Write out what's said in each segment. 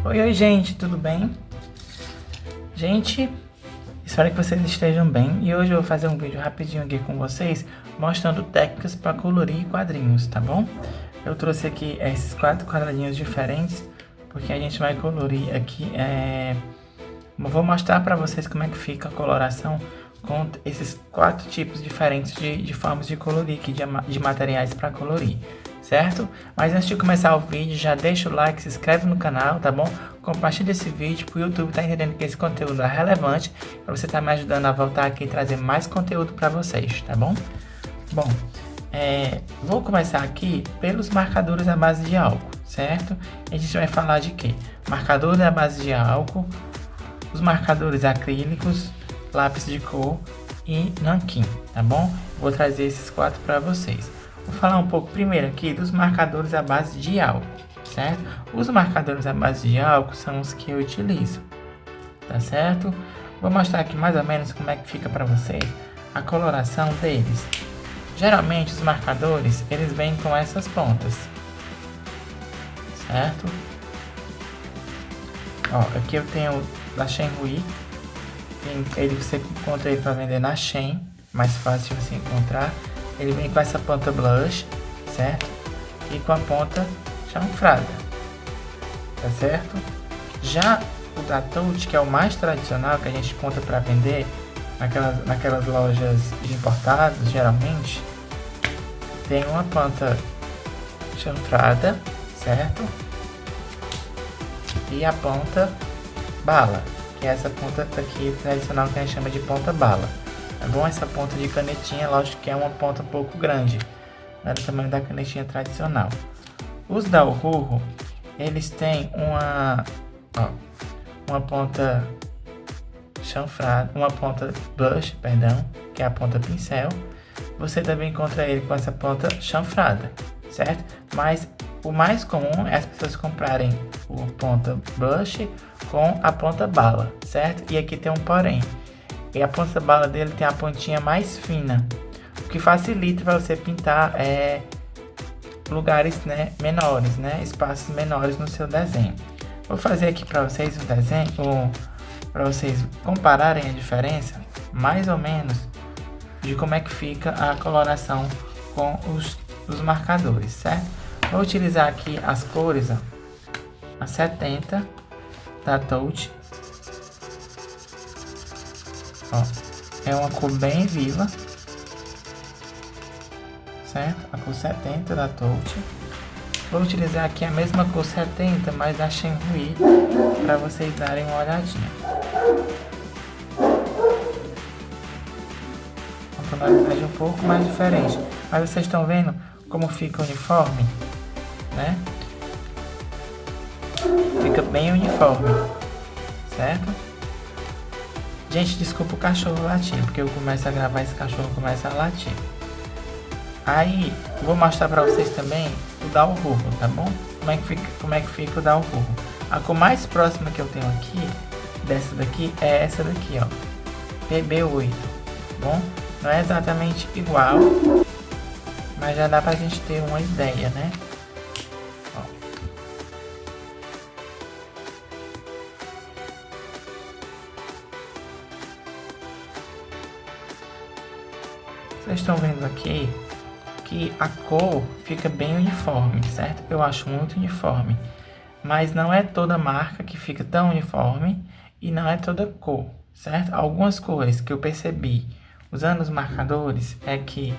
Oi, gente, tudo bem? Gente, espero que vocês estejam bem e hoje eu vou fazer um vídeo rapidinho aqui com vocês mostrando técnicas para colorir quadrinhos, tá bom? Eu trouxe aqui esses 4 quadradinhos diferentes porque a gente vai colorir aqui, vou mostrar para vocês como é que fica a coloração com esses 4 tipos diferentes de formas de colorir aqui, de materiais para colorir, certo? Mas antes de começar o vídeo, já deixa o like, se inscreve no canal, tá bom? Compartilha esse vídeo para o YouTube tá entendendo que esse conteúdo é relevante, para você estar me ajudando a voltar aqui e trazer mais conteúdo para vocês, tá bom? Bom, vou começar aqui pelos marcadores à base de álcool, certo? A gente vai falar de quê? Marcadores à base de álcool, os marcadores acrílicos, lápis de cor e nanquim, tá bom? Vou trazer esses 4 para vocês. Vou falar um pouco primeiro aqui dos marcadores à base de álcool, certo? Os marcadores à base de álcool são os que eu utilizo, tá certo? Vou mostrar aqui mais ou menos como é que fica para vocês a coloração deles. Geralmente os marcadores, eles vêm com essas pontas, certo? Ó, aqui eu tenho da Shenhui. Ele você encontra ele para vender na Shein, mais fácil de você encontrar. Ele vem com essa ponta blush, certo? E com a ponta chanfrada, tá certo? Já o da Touch, que é o mais tradicional, que a gente encontra para vender naquelas lojas de importados, geralmente, tem uma ponta chanfrada, certo? E a ponta bala, que é essa ponta aqui tradicional que a gente chama de ponta bala. É bom? Essa ponta de canetinha, lógico que é uma ponta um pouco grande, não é do tamanho da canetinha tradicional. Os da Ohuhu, eles têm uma ponta chanfrada, uma ponta blush, perdão, que é a ponta pincel. Você também encontra ele com essa ponta chanfrada, certo? Mas o mais comum é as pessoas comprarem o ponta blush com a ponta bala, certo? E aqui tem um porém. E a ponta bala dele tem a pontinha mais fina, o que facilita para você pintar lugares, né, menores, né, espaços menores no seu desenho. Vou fazer aqui para vocês um desenho, para vocês compararem a diferença, mais ou menos, de como é que fica a coloração com os marcadores, certo? Vou utilizar aqui as cores, ó, a 70 da Touch. Ó, é uma cor bem viva, certo? A cor 70 da Touch. Vou utilizar aqui a mesma cor 70, mas da Shenhui, para vocês darem uma olhadinha. Uma tonalidade um pouco mais diferente, mas vocês estão vendo como fica uniforme, né? Fica bem uniforme, certo? Gente, desculpa o cachorro latir, porque eu começo a gravar, esse cachorro começa a latir. Aí, vou mostrar pra vocês também o da Ohuhu, tá bom? Como é que fica o da Ohuhu. A cor mais próxima que eu tenho aqui, dessa daqui, é essa daqui, ó. PB8, tá bom? Não é exatamente igual, mas já dá pra gente ter uma ideia, né? Ó. Vocês estão vendo aqui que a cor fica bem uniforme, certo? Eu acho muito uniforme, mas não é toda marca que fica tão uniforme e não é toda cor, certo? Algumas cores que eu percebi usando os marcadores é que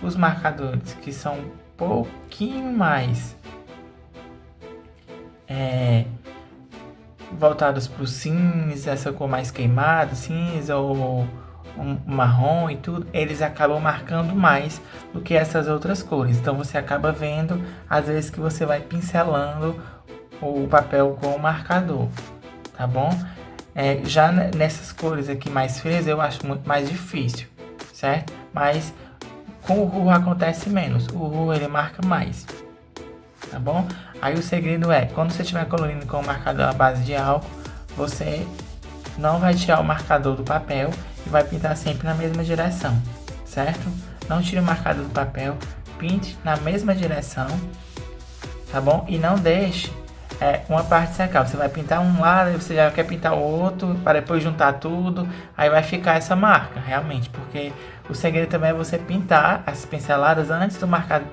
os marcadores que são um pouquinho mais voltados para o cinza, essa cor mais queimada, cinza ou marrom e tudo, eles acabam marcando mais do que essas outras cores. Então você acaba vendo às vezes que você vai pincelando o papel com o marcador, tá bom? Já nessas cores aqui mais frias eu acho muito mais difícil, certo? Mas com o Ohuhu acontece menos, o Ohuhu ele marca mais, tá bom? Aí o segredo é, quando você estiver colorindo com o marcador à base de álcool, você não vai tirar o marcador do papel e vai pintar sempre na mesma direção, certo? Não tire o marcador do papel, pinte na mesma direção, tá bom? E não deixe uma parte secar. Você vai pintar um lado, aí você já quer pintar o outro, para depois juntar tudo. Aí vai ficar essa marca, realmente. Porque o segredo também é você pintar as pinceladas antes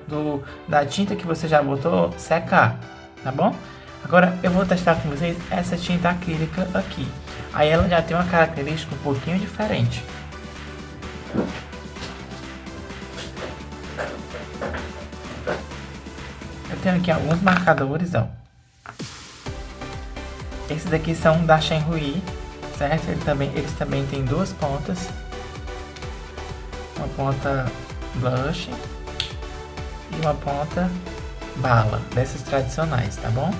do da tinta que você já botou secar, tá bom? Agora eu vou testar com vocês essa tinta acrílica aqui. Aí ela já tem uma característica um pouquinho diferente. Eu tenho aqui alguns marcadores, ó. Esses daqui são da Shenhui, certo? Eles também têm duas pontas. Uma ponta blush e uma ponta bala, dessas tradicionais, tá bom?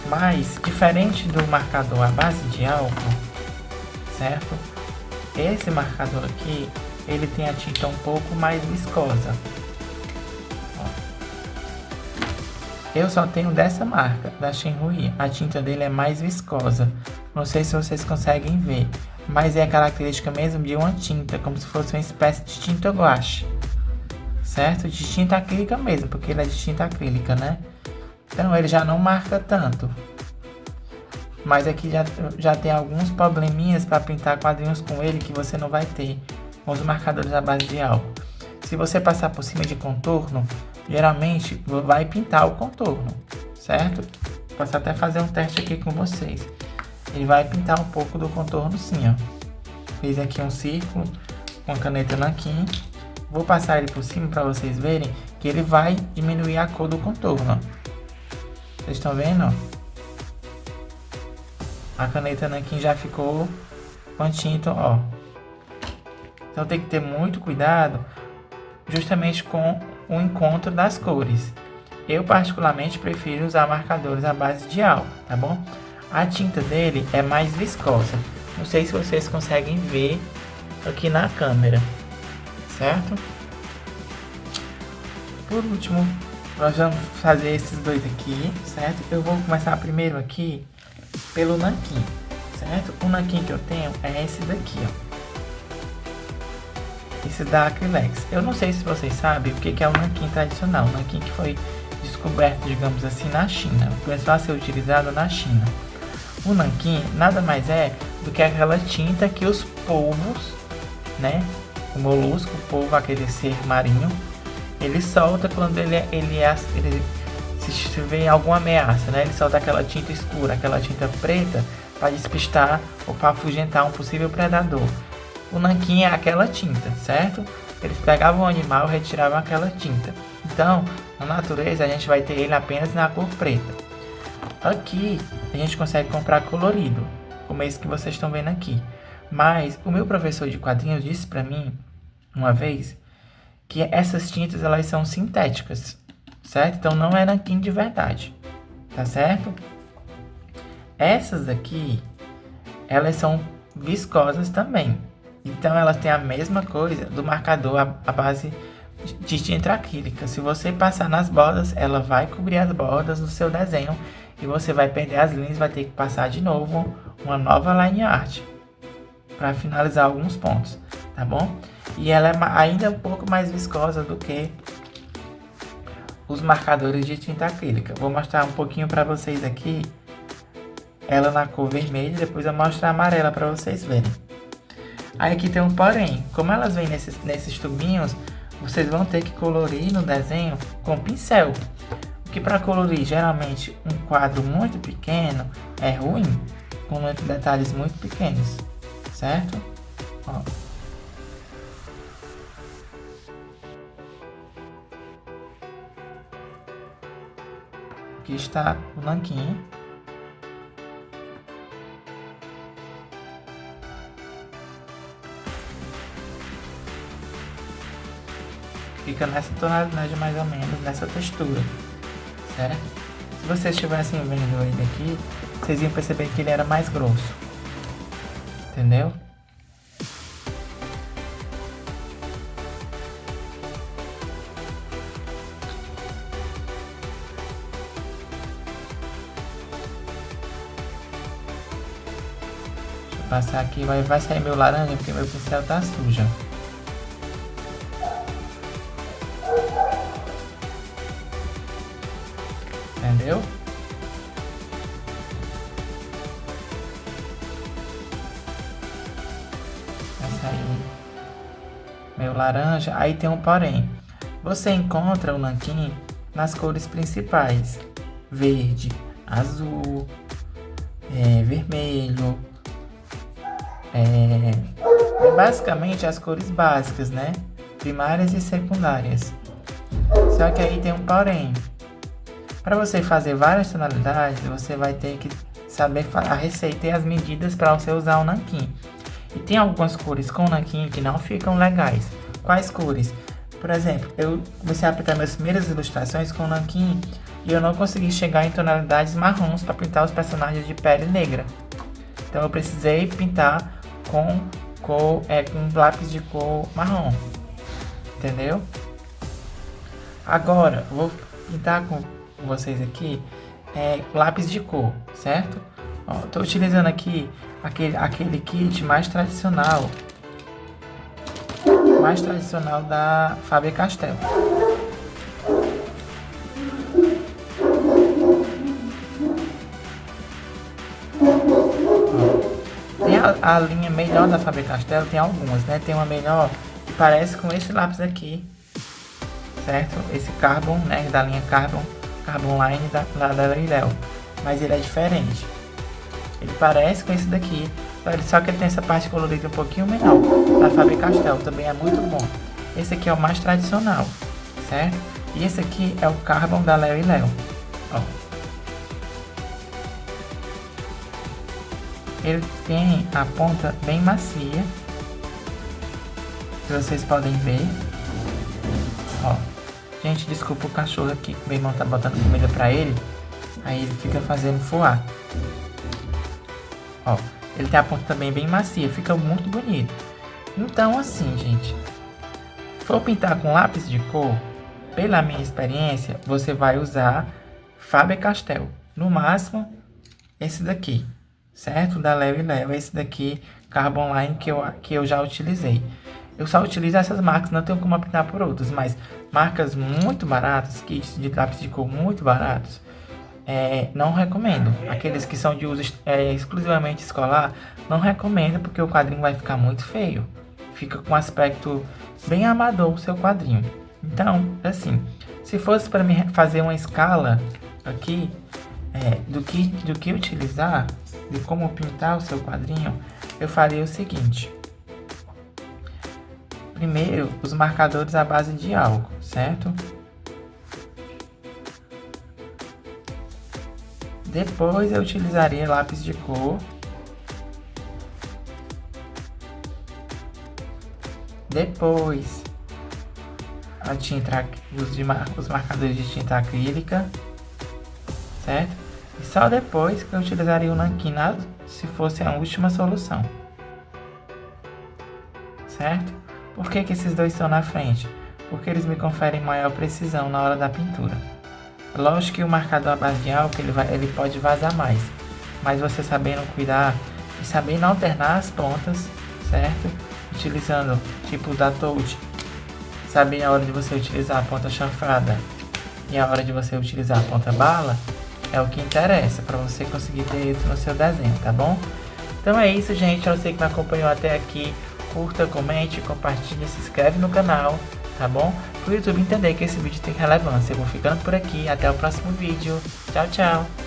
Mas, diferente do marcador à base de álcool, certo? Esse marcador aqui, ele tem a tinta um pouco mais viscosa. Eu só tenho dessa marca, da Shenhui. A tinta dele é mais viscosa. Não sei se vocês conseguem ver, mas é a característica mesmo de uma tinta, como se fosse uma espécie de tinta guache, certo? De tinta acrílica mesmo, porque ele é de tinta acrílica, né? Então ele já não marca tanto. Mas aqui já tem alguns probleminhas para pintar quadrinhos com ele que você não vai ter com os marcadores à base de álcool. Se você passar por cima de contorno, geralmente vai pintar o contorno, certo? Posso até fazer um teste aqui com vocês. Ele vai pintar um pouco do contorno sim, ó. Fiz aqui um círculo com a caneta nanquim. Vou passar ele por cima para vocês verem que ele vai diminuir a cor do contorno, ó. Vocês estão vendo, ó? A caneta nanquim já ficou com tinta, ó. Então tem que ter muito cuidado justamente com o encontro das cores. Eu particularmente prefiro usar marcadores à base de álcool, tá bom? A tinta dele é mais viscosa. Não sei se vocês conseguem ver aqui na câmera, certo? Por último, nós vamos fazer esses dois aqui, certo? Eu vou começar primeiro aqui pelo nanquim, certo? O nanquim que eu tenho é esse daqui, ó. Esse da Acrylex. Eu não sei se vocês sabem o que é o nanquim tradicional. O nanquim que foi descoberto, digamos assim, na China. Começou a ser utilizado na China. O nanquim nada mais é do que aquela tinta que os polvos, né? O molusco, o polvo, aquele ser marinho, ele solta quando ele se vê alguma ameaça, né? Ele solta aquela tinta escura, aquela tinta preta para despistar ou para afugentar um possível predador. O nanquim é aquela tinta, certo? Eles pegavam o animal e retiravam aquela tinta. Então, na natureza, a gente vai ter ele apenas na cor preta. Aqui, a gente consegue comprar colorido, como esse que vocês estão vendo aqui. Mas, o meu professor de quadrinhos disse para mim, uma vez, que essas tintas, elas são sintéticas, certo? Então, não é nanquim de verdade, tá certo? Essas aqui, elas são viscosas também. Então, elas têm a mesma coisa do marcador à base de tinta acrílica. Se você passar nas bordas, ela vai cobrir as bordas do seu desenho e você vai perder as linhas, vai ter que passar de novo uma nova line art para finalizar alguns pontos, tá bom? E ela é ainda um pouco mais viscosa do que os marcadores de tinta acrílica. Vou mostrar um pouquinho para vocês aqui, ela na cor vermelha, depois eu mostro a amarela para vocês verem. Aí aqui tem um porém, como elas vêm nesses tubinhos, vocês vão ter que colorir no desenho com pincel. Porque para colorir geralmente um quadro muito pequeno é ruim, com detalhes muito pequenos, certo? Ó. Aqui está o nanquim. Fica nessa tonalidade mais ou menos, nessa textura, certo? Se vocês estivessem vendo ele aqui, vocês iam perceber que ele era mais grosso, entendeu? Deixa eu passar aqui, vai sair meu laranja porque meu pincel tá sujo. entendeu? Essa aí, meio laranja. Aí tem um porém. Você encontra o nanquim nas cores principais: verde, azul, vermelho. Basicamente as cores básicas, né? Primárias e secundárias. Só que aí tem um porém. Para você fazer várias tonalidades, você vai ter que saber a receita e as medidas para você usar o nanquim. E tem algumas cores com nanquim que não ficam legais. Quais cores? Por exemplo, eu comecei a pintar minhas primeiras ilustrações com nanquim e eu não consegui chegar em tonalidades marrons para pintar os personagens de pele negra. Então eu precisei pintar com lápis de cor marrom, entendeu? Agora eu vou pintar com vocês aqui lápis de cor, certo? Estou utilizando aqui aquele kit mais tradicional da Faber-Castell. Tem a linha melhor da Faber-Castell, tem algumas, né? Tem uma melhor que parece com esse lápis aqui, certo? Esse Carbon, né? Da linha Carbon Line da L'Oréal, mas ele é diferente. Ele parece com esse daqui, só que ele tem essa parte colorida um pouquinho menor. Da Faber-Castell também é muito bom. Esse aqui é o mais tradicional, certo? E esse aqui é o Carbon da L'Oréal. Ele tem a ponta bem macia, que vocês podem ver. Gente, desculpa o cachorro aqui, meu irmão tá botando comida pra ele, aí ele fica fazendo voar. Ele tem a ponta também bem macia, fica muito bonito. Então assim, gente, for pintar com lápis de cor, pela minha experiência, você vai usar Faber-Castell, no máximo esse daqui, certo? Da L'Oréal, esse daqui, Carbon Line, que eu já utilizei. Eu só utilizo essas marcas, não tenho como optar por outras, mas marcas muito baratas, kits de lápis de cor muito baratos, não recomendo. Aqueles que são de uso exclusivamente escolar, não recomendo, porque o quadrinho vai ficar muito feio. Fica com um aspecto bem amador o seu quadrinho. Então, assim, se fosse para mim fazer uma escala aqui, do que utilizar, de como pintar o seu quadrinho, eu faria o seguinte. Primeiro, os marcadores à base de álcool, certo? Depois eu utilizaria lápis de cor. Depois, os marcadores de tinta acrílica, certo? E só depois que eu utilizaria o nanquim, se fosse a última solução, certo? Por que esses dois estão na frente? Porque eles me conferem maior precisão na hora da pintura. Lógico que o marcador à base de álcool ele pode vazar mais, mas você sabendo cuidar e sabendo alternar as pontas, certo? Utilizando tipo da Touch, sabendo a hora de você utilizar a ponta chanfrada e a hora de você utilizar a ponta bala, é o que interessa para você conseguir ter isso no seu desenho, tá bom? Então é isso, gente. Eu sei que me acompanhou até aqui. Curta, comente, compartilhe, se inscreve no canal, tá bom? Para o YouTube entender que esse vídeo tem relevância. Eu vou ficando por aqui, até o próximo vídeo. Tchau, tchau!